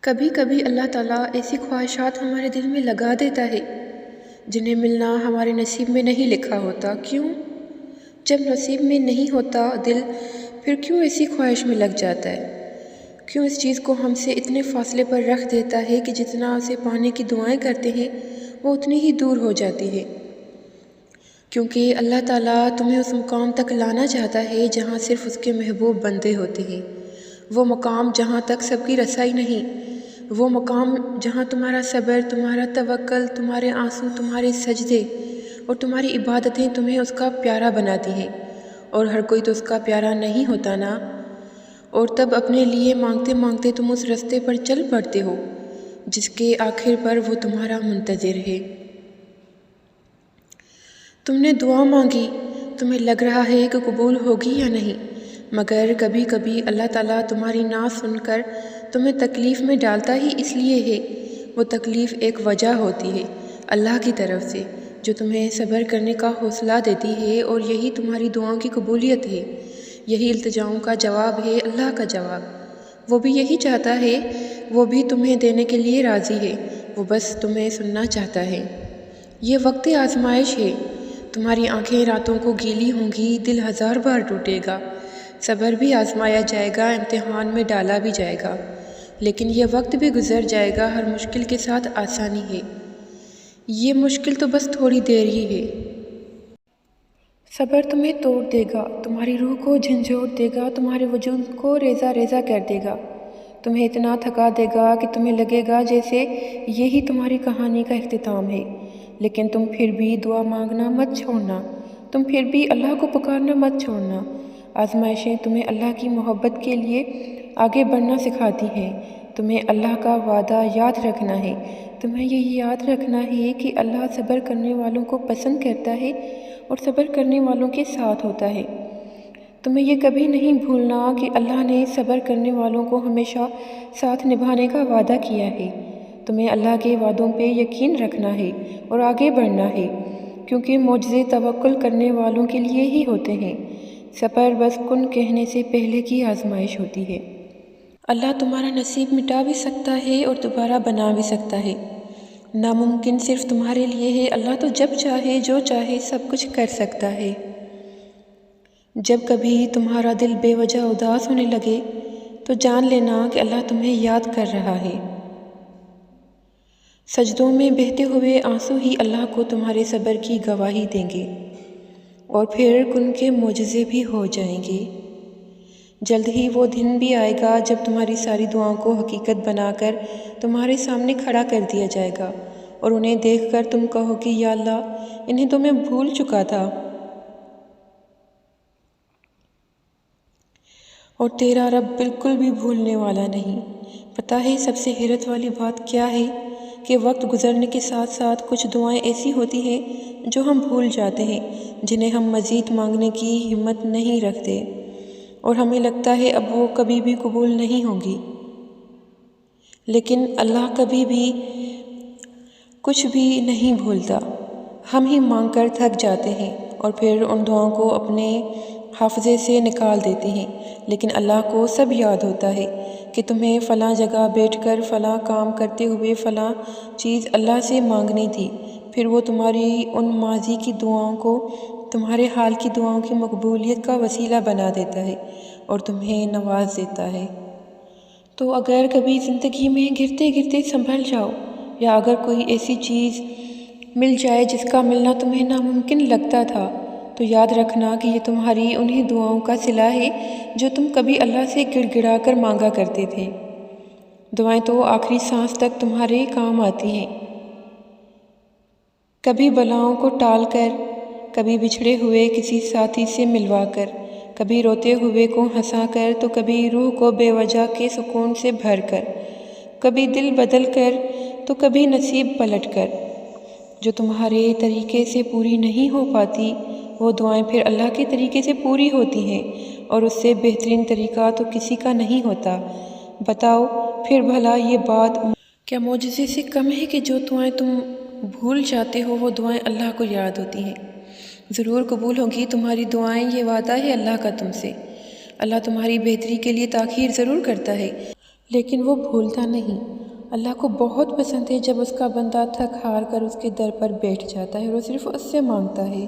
کبھی کبھی اللہ تعالیٰ ایسی خواہشات ہمارے دل میں لگا دیتا ہے جنہیں ملنا ہمارے نصیب میں نہیں لکھا ہوتا۔ کیوں؟ جب نصیب میں نہیں ہوتا دل، پھر کیوں ایسی خواہش میں لگ جاتا ہے؟ کیوں اس چیز کو ہم سے اتنے فاصلے پر رکھ دیتا ہے کہ جتنا اسے پانے کی دعائیں کرتے ہیں وہ اتنی ہی دور ہو جاتی ہے؟ کیونکہ اللہ تعالیٰ تمہیں اس مقام تک لانا چاہتا ہے جہاں صرف اس کے محبوب بندے ہوتے ہیں، وہ مقام جہاں تک سب کی رسائی نہیں، وہ مقام جہاں تمہارا صبر، تمہارا توکل، تمہارے آنسو، تمہارے سجدے اور تمہاری عبادتیں تمہیں اس کا پیارا بناتی ہیں۔ اور ہر کوئی تو اس کا پیارا نہیں ہوتا نا، اور تب اپنے لیے مانگتے مانگتے تم اس رستے پر چل پڑتے ہو جس کے آخر پر وہ تمہارا منتظر ہے۔ تم نے دعا مانگی، تمہیں لگ رہا ہے کہ قبول ہوگی یا نہیں، مگر کبھی کبھی اللہ تعالیٰ تمہاری نہ سن کر تمہیں تکلیف میں ڈالتا ہی اس لیے ہے۔ وہ تکلیف ایک وجہ ہوتی ہے اللہ کی طرف سے جو تمہیں صبر کرنے کا حوصلہ دیتی ہے، اور یہی تمہاری دعاؤں کی قبولیت ہے، یہی التجاؤں کا جواب ہے، اللہ کا جواب۔ وہ بھی یہی چاہتا ہے، وہ بھی تمہیں دینے کے لیے راضی ہے، وہ بس تمہیں سننا چاہتا ہے۔ یہ وقت آزمائش ہے، تمہاری آنکھیں راتوں کو گیلی ہوں گی، دل ہزار بار ٹوٹے گا، صبر بھی آزمایا جائے گا، امتحان میں ڈالا بھی جائے گا، لیکن یہ وقت بھی گزر جائے گا۔ ہر مشکل کے ساتھ آسانی ہے، یہ مشکل تو بس تھوڑی دیر ہی ہے۔ صبر تمہیں توڑ دے گا، تمہاری روح کو جھنجھوڑ دے گا، تمہارے وجود کو ریزہ ریزہ کر دے گا، تمہیں اتنا تھکا دے گا کہ تمہیں لگے گا جیسے یہی تمہاری کہانی کا اختتام ہے۔ لیکن تم پھر بھی دعا مانگنا مت چھوڑنا، تم پھر بھی اللہ کو پکارنا مت چھوڑنا۔ آزمائشیں تمہیں اللہ کی محبت کے لیے آگے بڑھنا سکھاتی ہیں، تمہیں اللہ کا وعدہ یاد رکھنا ہے، تمہیں یہ یاد رکھنا ہے کہ اللہ صبر کرنے والوں کو پسند کرتا ہے اور صبر کرنے والوں کے ساتھ ہوتا ہے۔ تمہیں یہ کبھی نہیں بھولنا کہ اللہ نے صبر کرنے والوں کو ہمیشہ ساتھ نبھانے کا وعدہ کیا ہے۔ تمہیں اللہ کے وعدوں پہ یقین رکھنا ہے اور آگے بڑھنا ہے، کیونکہ معجزے توکل کرنے والوں کے لیے ہی ہوتے ہیں۔ صبر بس کن کہنے سے پہلے کی آزمائش ہوتی ہے۔ اللہ تمہارا نصیب مٹا بھی سکتا ہے اور دوبارہ بنا بھی سکتا ہے، ناممکن صرف تمہارے لیے ہے۔ اللہ تو جب چاہے جو چاہے سب کچھ کر سکتا ہے۔ جب کبھی تمہارا دل بے وجہ اداس ہونے لگے تو جان لینا کہ اللہ تمہیں یاد کر رہا ہے۔ سجدوں میں بہتے ہوئے آنسو ہی اللہ کو تمہارے صبر کی گواہی دیں گے، اور پھر کن کے معجزے بھی ہو جائیں گے۔ جلد ہی وہ دن بھی آئے گا جب تمہاری ساری دعاؤں کو حقیقت بنا کر تمہارے سامنے کھڑا کر دیا جائے گا، اور انہیں دیکھ کر تم کہو کہ یا اللہ، انہیں تو میں بھول چکا تھا، اور تیرا رب بالکل بھی بھولنے والا نہیں۔ پتہ ہے سب سے حیرت والی بات کیا ہے؟ کہ وقت گزرنے کے ساتھ ساتھ کچھ دعائیں ایسی ہوتی ہیں جو ہم بھول جاتے ہیں، جنہیں ہم مزید مانگنے کی ہمت نہیں رکھتے، اور ہمیں لگتا ہے اب وہ کبھی بھی قبول نہیں ہوں گی۔ لیکن اللہ کبھی بھی کچھ بھی نہیں بھولتا، ہم ہی مانگ کر تھک جاتے ہیں اور پھر ان دعاؤں کو اپنے حافظے سے نکال دیتے ہیں۔ لیکن اللہ کو سب یاد ہوتا ہے کہ تمہیں فلاں جگہ بیٹھ کر فلاں کام کرتے ہوئے فلاں چیز اللہ سے مانگنی تھی، پھر وہ تمہاری ان ماضی کی دعاؤں کو تمہارے حال کی دعاؤں کی مقبولیت کا وسیلہ بنا دیتا ہے اور تمہیں نواز دیتا ہے۔ تو اگر کبھی زندگی میں گرتے گرتے سنبھل جاؤ، یا اگر کوئی ایسی چیز مل جائے جس کا ملنا تمہیں ناممکن لگتا تھا، تو یاد رکھنا کہ یہ تمہاری انہی دعاؤں کا صلہ ہے جو تم کبھی اللہ سے گڑ گڑا کر مانگا کرتے تھے۔ دعائیں تو آخری سانس تک تمہارے کام آتی ہیں، کبھی بلاؤں کو ٹال کر، کبھی بچھڑے ہوئے کسی ساتھی سے ملوا کر، کبھی روتے ہوئے کو ہنسا کر، تو کبھی روح کو بے وجہ کے سکون سے بھر کر، کبھی دل بدل کر تو کبھی نصیب پلٹ کر۔ جو تمہارے طریقے سے پوری نہیں ہو پاتی، وہ دعائیں پھر اللہ کے طریقے سے پوری ہوتی ہیں، اور اس سے بہترین طریقہ تو کسی کا نہیں ہوتا۔ بتاؤ پھر بھلا یہ بات کیا معجزے سے کم ہے کہ جو دعائیں تم بھول جاتے ہو وہ دعائیں اللہ کو یاد ہوتی ہیں؟ ضرور قبول ہوگی تمہاری دعائیں، یہ وعدہ ہے اللہ کا تم سے۔ اللہ تمہاری بہتری کے لیے تاخیر ضرور کرتا ہے، لیکن وہ بھولتا نہیں۔ اللہ کو بہت پسند ہے جب اس کا بندہ تھک ہار کر اس کے در پر بیٹھ جاتا ہے اور وہ صرف اس سے مانگتا ہے۔